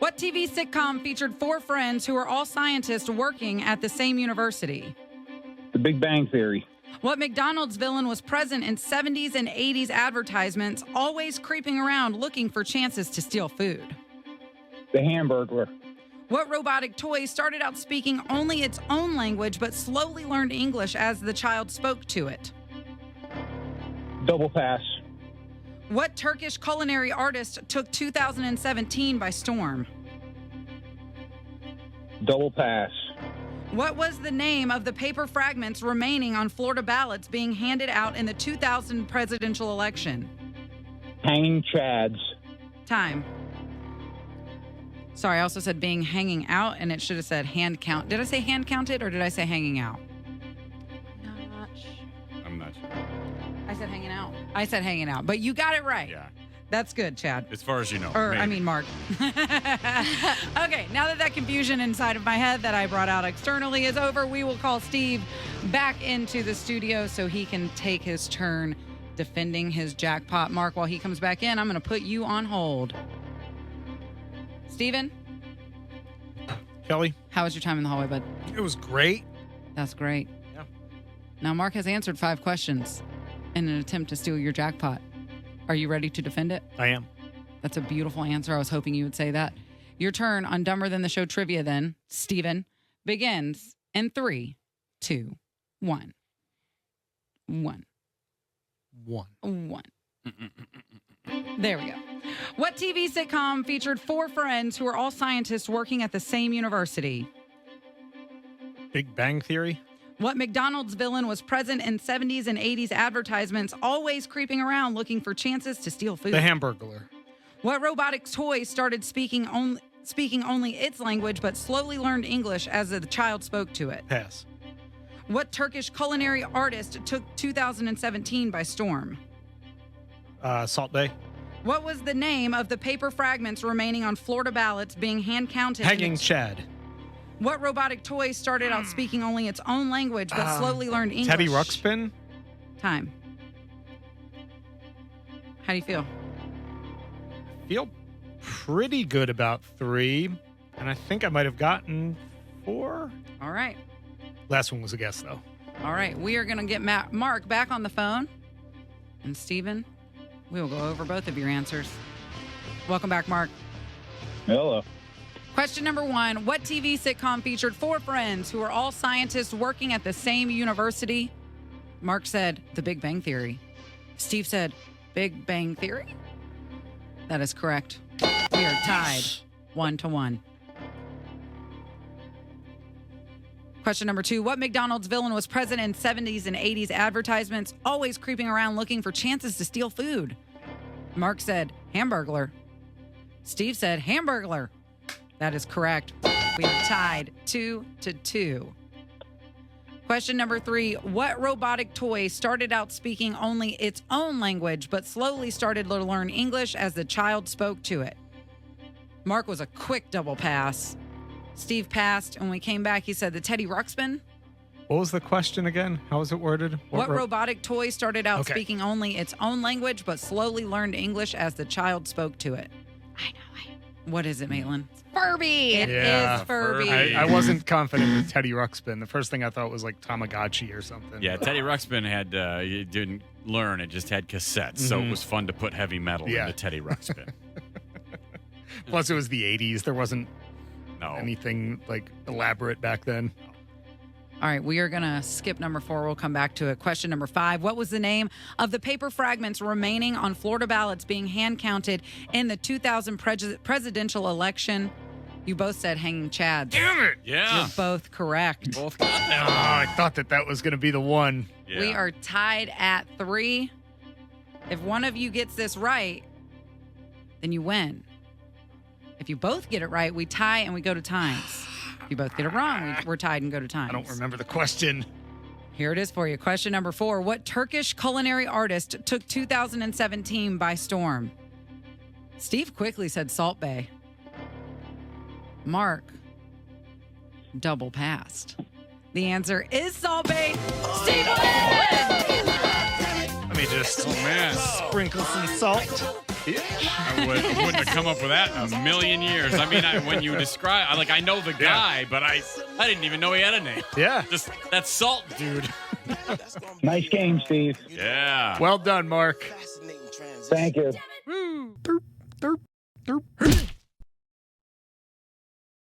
What TV sitcom featured four friends who are all scientists working at the same university? The Big Bang Theory. What McDonald's villain was present in 70s and 80s advertisements, always creeping around looking for chances to steal food? The Hamburglar. What robotic toy started out speaking only its own language but slowly learned English as the child spoke to it? Double pass. What Turkish culinary artist took 2017 by storm? Double pass. What was the name of the paper fragments remaining on Florida ballots being handed out in the 2000 presidential election? Hanging Chads. Time. Sorry, I also said being hanging out, and it should have said hand count. Did I say hand counted, or did I say hanging out? I'm not sure. I said hanging out. I said hanging out, but you got it right. Yeah. That's good, Chad. As far as you know. Or, maybe. I mean, Mark. Okay, now that confusion inside of my head that I brought out externally is over, we will call Steve back into the studio so he can take his turn defending his jackpot. Mark, while he comes back in, I'm going to put you on hold. Steven? Kelly? How was your time in the hallway, bud? It was great. That's great. Yeah. Now, Mark has answered 5 questions in an attempt to steal your jackpot. Are you ready to defend it? I am. That's a beautiful answer. I was hoping you would say that. Your turn on Dumber Than the Show trivia then, Steven, begins in 3, 2, 1. 1. 1. There we go. What TV sitcom featured 4 friends who are all scientists working at the same university? Big Bang Theory. What McDonald's villain was present in 70s and 80s advertisements, always creeping around looking for chances to steal food? The Hamburglar. What robotic toy started speaking only its language but slowly learned English as the child spoke to it? Pass. What Turkish culinary artist took 2017 by storm? Salt Bay. What was the name of the paper fragments remaining on Florida ballots being hand-counted? Hanging Chad. What robotic toy started out speaking only its own language but slowly learned English? Teddy Ruxpin. Time. How do you feel? Feel pretty good about 3, and I think I might have gotten 4. All right. Last one was a guess, though. All right. We are going to get Mark back on the phone. And Steven, we will go over both of your answers. Welcome back, Mark. Hello. Question number 1. What TV sitcom featured 4 friends who are all scientists working at the same university? Mark said, The Big Bang Theory. Steve said, Big Bang Theory? That is correct. We are tied 1-1. Question number 2. What McDonald's villain was present in 70s and 80s advertisements, always creeping around looking for chances to steal food? Mark said, Hamburglar. Steve said, Hamburglar. That is correct. We are tied 2-2. Question number 3. What robotic toy started out speaking only its own language, but slowly started to learn English as the child spoke to it? Mark was a quick double pass. Steve passed, and when we came back, he said the Teddy Ruxpin. What was the question again? How was it worded? What robotic toy started out Okay. speaking only its own language, but slowly learned English as the child spoke to it? I know. What is it, Maitland? Furby. It Yeah, is Furby. I wasn't confident with Teddy Ruxpin. The first thing I thought was like Tamagotchi or something. Yeah, Teddy Ruxpin had, you didn't learn, it just had cassettes. So it was fun to put heavy metal into Teddy Ruxpin. Plus, it was the 80s. There wasn't No. anything like elaborate back then. All right, we are going to skip number 4. We'll come back to it. Question number 5. What was the name of the paper fragments remaining on Florida ballots being hand-counted in the 2000 presidential election? You both said hanging chads. Damn it! Yeah. You're both correct. Both got Oh, that I thought that was going to be the one. one. We are tied at 3. If one of you gets this right, then you win. If you both get it right, we tie and we go to times. If you both get it wrong, we're tied and go to times. I don't remember the question. Here it is for you. Question number 4. What Turkish culinary artist took 2017 by storm? Steve quickly said Salt Bay. Mark double passed. The answer is Salt Bay. Steve wins! Let me just Oh, man. sprinkle some salt. I wouldn't have come up with that in a million years. I mean, when you describe, I know the guy, but I didn't even know he had a name. Yeah. Just that salt dude. Nice game, Steve. Yeah. Well done, Mark. Thank you. Woo.